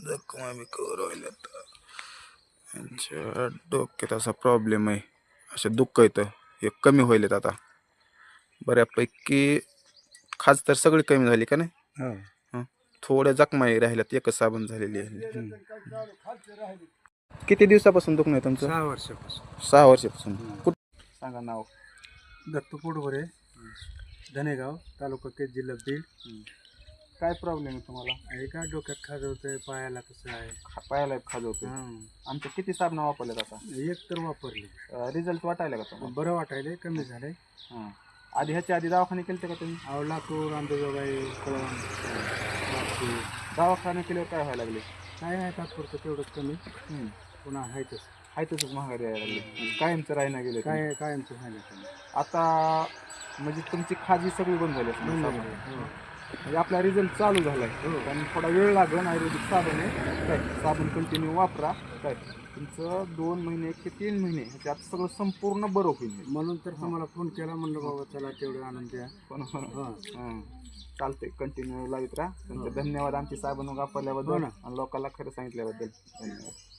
जखमा बी कवर व्हायला यांच्या डोक्यात असा प्रॉब्लेम आहे. असे दुःख येतं हे कमी होईल आता बऱ्यापैकी. खाज तर सगळी कमी झाली का नाही. हं. थोड्या जखमाही राहिल्यात, एकच साबण झालेली आहे. किती दिवसापासून दुखणं आहे तुमचं? 6 वर्षापासून. 6 वर्षापासून. कुठं सांगा नाव? दत्तू पोटभरे, धनेगाव, तालुका केज, जिल्हा बीड. काय प्रॉब्लेम आहे तुम्हाला? आहे का डोक्यात खाज होतंय, पायाला कसं आहे. पायाला खाज होते. आमचे किती साबण वापरलेत आता? एक तर वापरली, रिझल्ट वाटायला का तुम्हाला? बरं वाटायला, कमी झालंय. आधी ह्याच्या आधी दवाखाने केले का तुम्ही? अहो लातूर, अंबेजोगाई, कळवण, दवाखाने केल्यावर काय व्हायला लागले? काय आहे तात्पुरतं तेवढंच कमी, पुन्हा आहेतच. तसंच महागारी यायला लागली. कायमचं राहायला गेले. काय कायमचं झालं कमी. आता म्हणजे तुमची खाजी सगळी बंद झाली असेल. म्हणजे आपला रिझल्ट चालू झालाय. कारण थोडा वेळ लागेल. आयुर्वेदिक साबण आहे काय, साबण कंटिन्यू वापरा काय, तुमचं 2 महिने ते 3 महिने ह्याच्यात सगळं संपूर्ण बरं होईल. म्हणून तर तुम्हाला फोन केला, म्हणलं बाबा चला तेवढं आनंद द्या. चालतंय, कंटिन्यू लावित राहा. तुमचे धन्यवाद आमची साबण वापरल्याबद्दल आणि लोकांना खरं सांगितल्याबद्दल. धन्यवाद.